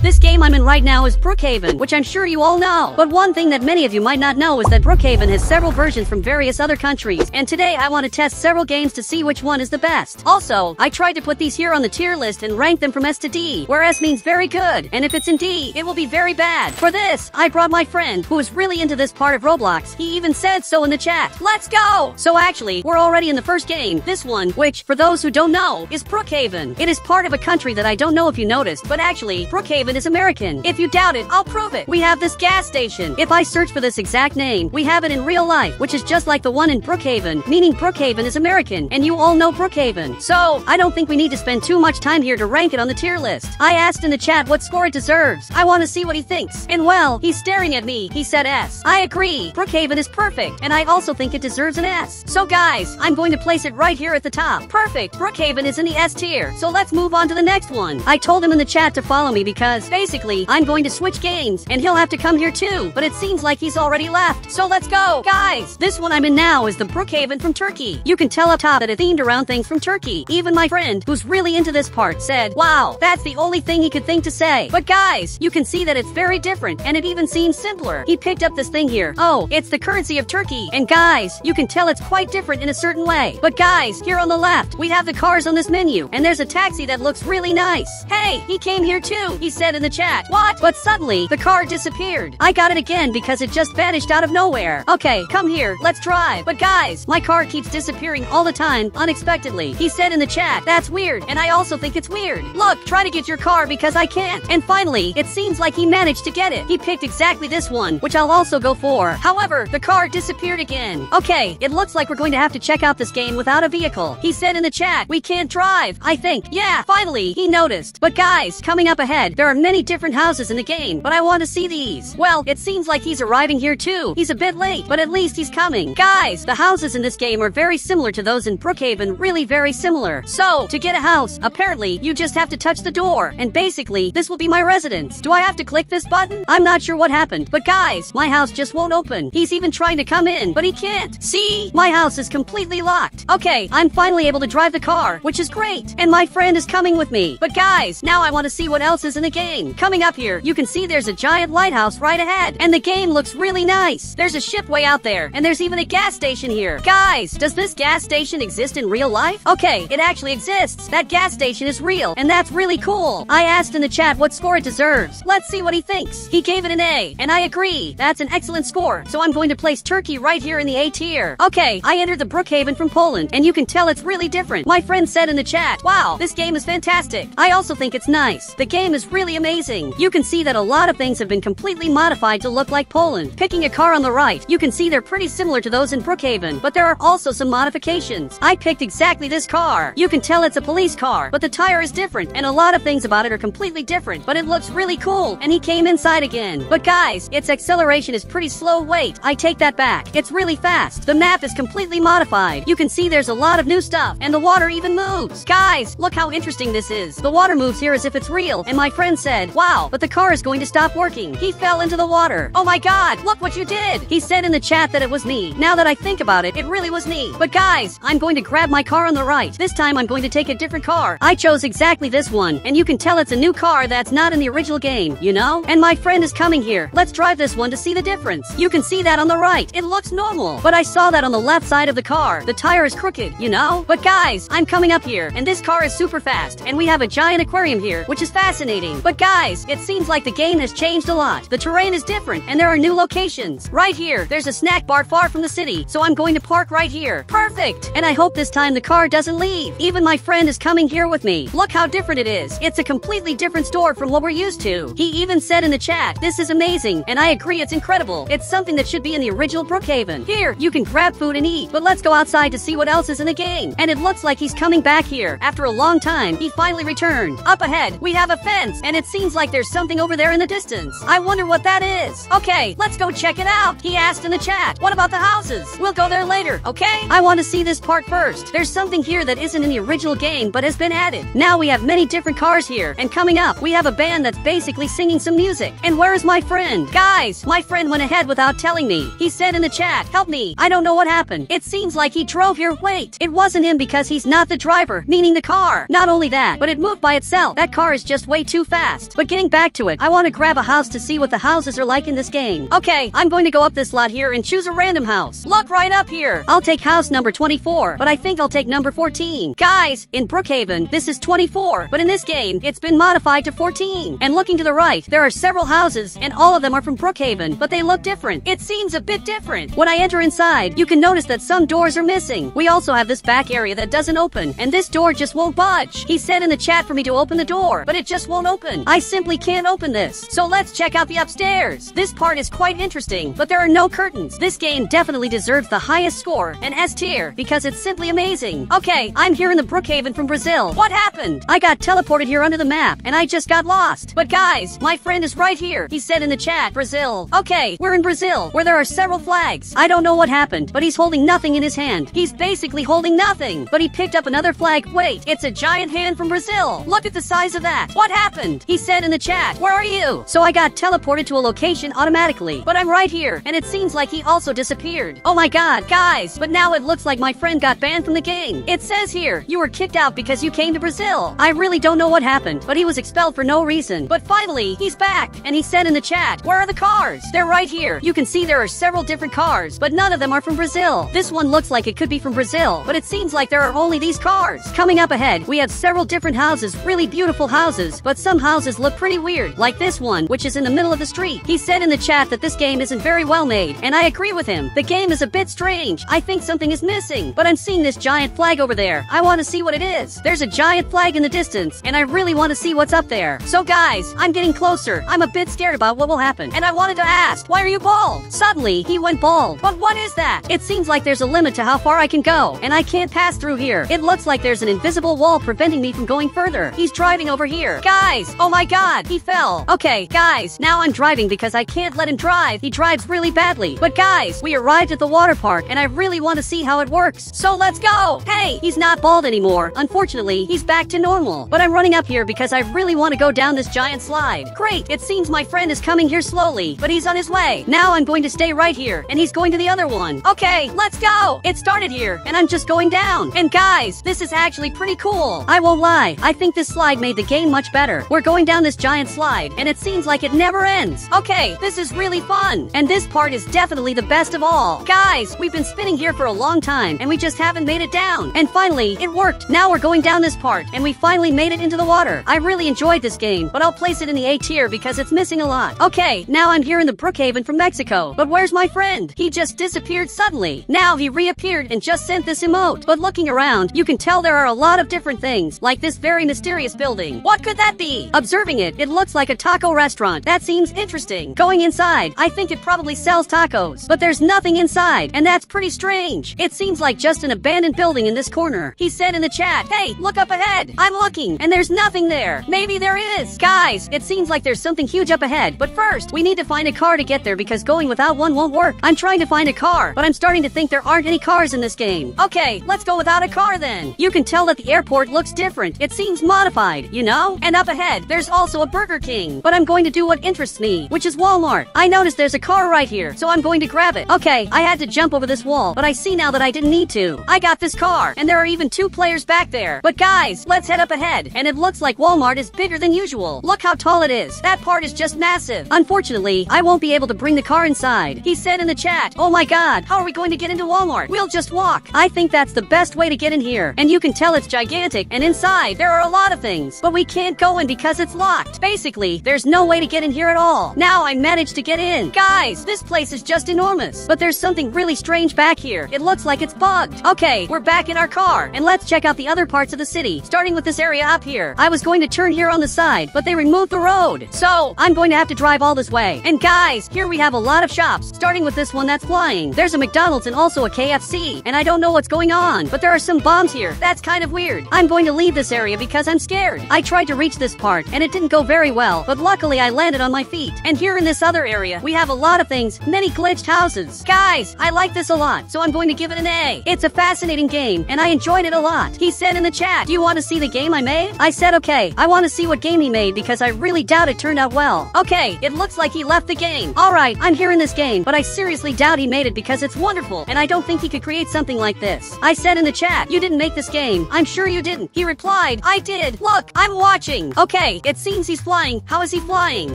This game I'm in right now is Brookhaven, which I'm sure you all know. But one thing that many of you might not know is that Brookhaven has several versions from various other countries, and today I want to test several games to see which one is the best. Also, I tried to put these here on the tier list and rank them from S to D, where S means very good, and if it's in D, it will be very bad. For this, I brought my friend, who is really into this part of Roblox. He even said so in the chat. Let's go! So actually, we're already in the first game, this one, which, for those who don't know, is Brookhaven. It is part of a country that I don't know if you noticed, but actually, Brookhaven is American. If you doubt it, I'll prove it. We have this gas station. If I search for this exact name, we have it in real life, which is just like the one in Brookhaven, meaning Brookhaven is American, and you all know Brookhaven. So, I don't think we need to spend too much time here to rank it on the tier list. I asked in the chat what score it deserves. I want to see what he thinks. And well, he's staring at me. He said S. I agree. Brookhaven is perfect, and I also think it deserves an S. So guys, I'm going to place it right here at the top. Perfect. Brookhaven is in the S tier. So let's move on to the next one. I told him in the chat to follow me because, basically, I'm going to switch games, and he'll have to come here too. But it seems like he's already left. So let's go. Guys, this one I'm in now is the Brookhaven from Turkey. You can tell up top that it's themed around things from Turkey. Even my friend, who's really into this part, said, wow, that's the only thing he could think to say. But guys, you can see that it's very different, and it even seems simpler. He picked up this thing here. Oh, it's the currency of Turkey. And guys, you can tell it's quite different in a certain way. But guys, here on the left, we have the cars on this menu, and there's a taxi that looks really nice. Hey, he came here too, he said in the chat. What? But suddenly, the car disappeared. I got it again because it just vanished out of nowhere. Okay, come here, let's drive. But guys, my car keeps disappearing all the time, unexpectedly. He said in the chat, that's weird, and I also think it's weird. Look, try to get your car because I can't. And finally, it seems like he managed to get it. He picked exactly this one, which I'll also go for. However, the car disappeared again. Okay, it looks like we're going to have to check out this game without a vehicle. He said in the chat, we can't drive, I think. Yeah, finally, he noticed. But guys, coming up ahead, there are many different houses in the game, but I want to see these. Well, it seems like he's arriving here too. He's a bit late, but at least he's coming. Guys, the houses in this game are very similar to those in Brookhaven, really very similar. So, to get a house, apparently, you just have to touch the door, and basically, this will be my residence. Do I have to click this button? I'm not sure what happened, but guys, my house just won't open. He's even trying to come in, but he can't. See? My house is completely locked. Okay, I'm finally able to drive the car, which is great, and my friend is coming with me. But guys, now I want to see what else is in the game. Coming up here, you can see there's a giant lighthouse right ahead, and the game looks really nice. There's a ship way out there, and there's even a gas station here. Guys, does this gas station exist in real life? Okay, it actually exists. That gas station is real, and that's really cool. I asked in the chat what score it deserves. Let's see what he thinks. He gave it an A, and I agree. That's an excellent score, so I'm going to place Turkey right here in the A tier. Okay, I entered the Brookhaven from Poland, and you can tell it's really different. My friend said in the chat, wow, this game is fantastic. I also think it's nice. The game is really amazing. You can see that a lot of things have been completely modified to look like Poland. Picking a car on the right, you can see they're pretty similar to those in Brookhaven, but there are also some modifications. I picked exactly this car. You can tell it's a police car, but the tire is different, and a lot of things about it are completely different, but it looks really cool, and he came inside again. But guys, its acceleration is pretty slow. Wait, I take that back. It's really fast. The map is completely modified. You can see there's a lot of new stuff, and the water even moves. Guys, look how interesting this is. The water moves here as if it's real, and my friend said, wow, but the car is going to stop working. He fell into the water. Oh my god, look what you did. He said in the chat that it was me. Now that I think about it, it really was me. But guys, I'm going to grab my car on the right. This time I'm going to take a different car. I chose exactly this one, and you can tell it's a new car that's not in the original game, you know? And my friend is coming here. Let's drive this one to see the difference. You can see that on the right. It looks normal, but I saw that on the left side of the car. The tire is crooked, you know? But guys, I'm coming up here, and this car is super fast, and we have a giant aquarium here, which is fascinating. But guys, it seems like the game has changed a lot. The terrain is different, and there are new locations. Right here, there's a snack bar far from the city, so I'm going to park right here. Perfect! And I hope this time the car doesn't leave. Even my friend is coming here with me. Look how different it is. It's a completely different store from what we're used to. He even said in the chat, this is amazing, and I agree it's incredible. It's something that should be in the original Brookhaven. Here, you can grab food and eat, but let's go outside to see what else is in the game. And it looks like he's coming back here. After a long time, he finally returned. Up ahead, we have a fence, and it seems like there's something over there in the distance. I wonder what that is. Okay, let's go check it out. He asked in the chat, what about the houses? We'll go there later, okay? I want to see this part first. There's something here that isn't in the original game, but has been added. Now we have many different cars here, and coming up, we have a band that's basically singing some music. And where is my friend? Guys, my friend went ahead without telling me. He said in the chat, help me. I don't know what happened. It seems like he drove here. Wait, it wasn't him because he's not the driver, meaning the car. Not only that, but it moved by itself. That car is just way too fast. fast. But getting back to it, I want to grab a house to see what the houses are like in this game. Okay, I'm going to go up this lot here and choose a random house. Look right up here. I'll take house number 24, but I think I'll take number 14. Guys, in Brookhaven, this is 24, but in this game, it's been modified to 14. And looking to the right, there are several houses, and all of them are from Brookhaven, but they look different. It seems a bit different. When I enter inside, you can notice that some doors are missing. We also have this back area that doesn't open, and this door just won't budge. He said in the chat for me to open the door, but it just won't open. I simply can't open this. So let's check out the upstairs. This part is quite interesting, but there are no curtains. This game definitely deserves the highest score, an S tier, because it's simply amazing. Okay, I'm here in the Brookhaven from Brazil. What happened? I got teleported here under the map, and I just got lost. But guys, my friend is right here. He said in the chat, Brazil. Okay, we're in Brazil, where there are several flags. I don't know what happened, but he's holding nothing in his hand. He's basically holding nothing. But he picked up another flag. Wait, it's a giant hand from Brazil. Look at the size of that. What happened? He said in the chat, where are you? So I got teleported to a location automatically. But I'm right here, and it seems like he also disappeared. Oh my god, guys, but now it looks like my friend got banned from the game. It says here, you were kicked out because you came to Brazil. I really don't know what happened, but he was expelled for no reason. But finally, he's back, and he said in the chat, where are the cars? They're right here. You can see there are several different cars, but none of them are from Brazil. This one looks like it could be from Brazil, but it seems like there are only these cars. Coming up ahead, we have several different houses, really beautiful houses, but some houses look pretty weird, like this one, which is in the middle of the street. He said in the chat that this game isn't very well made, and I agree with him. The game is a bit strange. I think something is missing, but I'm seeing this giant flag over there. I want to see what it is. There's a giant flag in the distance, and I really want to see what's up there. So guys, I'm getting closer. I'm a bit scared about what will happen, and I wanted to ask, why are you bald? Suddenly, he went bald. But what is that? It seems like there's a limit to how far I can go, and I can't pass through here. It looks like there's an invisible wall preventing me from going further. He's driving over here. Guys, oh my god, he fell. Okay, guys, now I'm driving because I can't let him drive. He drives really badly. But guys, we arrived at the water park, and I really want to see how it works. So let's go. Hey, he's not bald anymore. Unfortunately, he's back to normal. But I'm running up here because I really want to go down this giant slide. Great, it seems my friend is coming here slowly, but he's on his way. Now I'm going to stay right here, and he's going to the other one. Okay, let's go. It started here, and I'm just going down. And guys, this is actually pretty cool. I won't lie, I think this slide made the game much better. We're going down this giant slide, and it seems like it never ends. Okay, this is really fun. And this part is definitely the best of all. Guys, we've been spinning here for a long time, and we just haven't made it down. And finally, it worked. Now we're going down this part, and we finally made it into the water. I really enjoyed this game, but I'll place it in the A tier because it's missing a lot. Okay, now I'm here in the Brookhaven from Mexico. But where's my friend? He just disappeared suddenly. Now he reappeared and just sent this emote. But looking around, you can tell there are a lot of different things, like this very mysterious building. What could that be? Observing it, it looks like a taco restaurant. That seems interesting. Going inside, I think it probably sells tacos. But there's nothing inside, and that's pretty strange. It seems like just an abandoned building in this corner. He said in the chat, hey, look up ahead. I'm looking, and there's nothing there. Maybe there is. Guys, it seems like there's something huge up ahead. But first, we need to find a car to get there because going without one won't work. I'm trying to find a car, but I'm starting to think there aren't any cars in this game. Okay, let's go without a car then. You can tell that the airport looks different. It seems modified, you know? And up ahead, there's also a Burger King. But I'm going to do what interests me, which is Walmart. I noticed there's a car right here, so I'm going to grab it. Okay, I had to jump over this wall, but I see now that I didn't need to. I got this car, and there are even 2 players back there. But guys, let's head up ahead. And it looks like Walmart is bigger than usual. Look how tall it is. That part is just massive. Unfortunately, I won't be able to bring the car inside. He said in the chat, oh my god, how are we going to get into Walmart? We'll just walk. I think that's the best way to get in here. And you can tell it's gigantic, and inside, there are a lot of things. But we can't go in because it's locked. Basically, there's no way to get in here at all. Now I managed to get in. Guys, this place is just enormous. But there's something really strange back here. It looks like it's bugged. Okay, we're back in our car, and let's check out the other parts of the city, starting with this area up here. I was going to turn here on the side, but they removed the road. So, I'm going to have to drive all this way. And guys, here we have a lot of shops, starting with this one that's flying. There's a McDonald's and also a KFC, and I don't know what's going on, but there are some bombs here. That's kind of weird. I'm going to leave this area because I'm scared. I tried to reach this part, and it didn't go very well, but luckily I landed on my feet. And here in this other area, we have a lot of things, many glitched houses. Guys, I like this a lot, so I'm going to give it an A. It's a fascinating game, and I enjoyed it a lot. He said in the chat, do you want to see the game I made? I said okay, I want to see what game he made because I really doubt it turned out well. Okay, it looks like he left the game. Alright, I'm here in this game, but I seriously doubt he made it because it's wonderful, and I don't think he could create something like this. I said in the chat, you didn't make this game. I'm sure you didn't. He replied, I did. Look, I'm watching. Okay, it seems he's flying. How is he flying?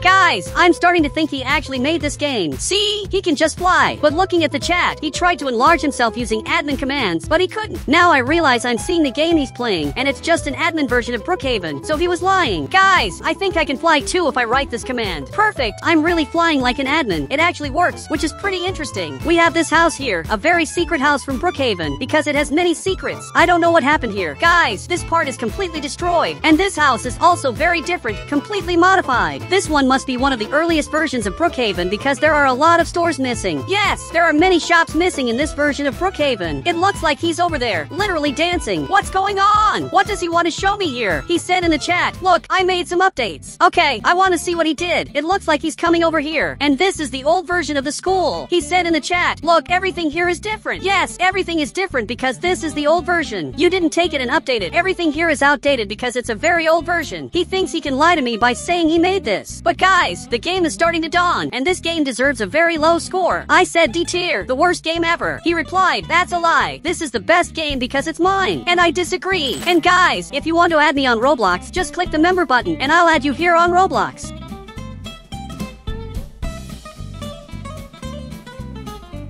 Guys, I'm starting to think he actually made this game. See? He can just fly. But looking at the chat, he tried to enlarge himself using admin commands, but he couldn't. Now I realize I'm seeing the game he's playing, and it's just an admin version of Brookhaven, so he was lying. Guys, I think I can fly too if I write this command. Perfect! I'm really flying like an admin. It actually works, which is pretty interesting. We have this house here, a very secret house from Brookhaven, because it has many secrets. I don't know what happened here. Guys, this part is completely destroyed, and this house is also very different, completely modified. This one must be one of the earliest versions of Brookhaven because there are a lot of stores missing. Yes, there are many shops missing in this version of Brookhaven. It looks like he's over there, literally dancing. What's going on? What does he want to show me here? He said in the chat, look, I made some updates. Okay, I want to see what he did. It looks like he's coming over here. And this is the old version of the school. He said in the chat, look, everything here is different. Yes, everything is different because this is the old version. You didn't take it and update it. Everything here is outdated because it's a very old version. He thinks he can lie to me by saying he made this. But guys, the game is starting to dawn, and this game deserves a very low score. I said D tier, the worst game ever. He replied, that's a lie. This is the best game because it's mine. And I disagree. And guys, if you want to add me on Roblox, just click the member button and I'll add you here on Roblox.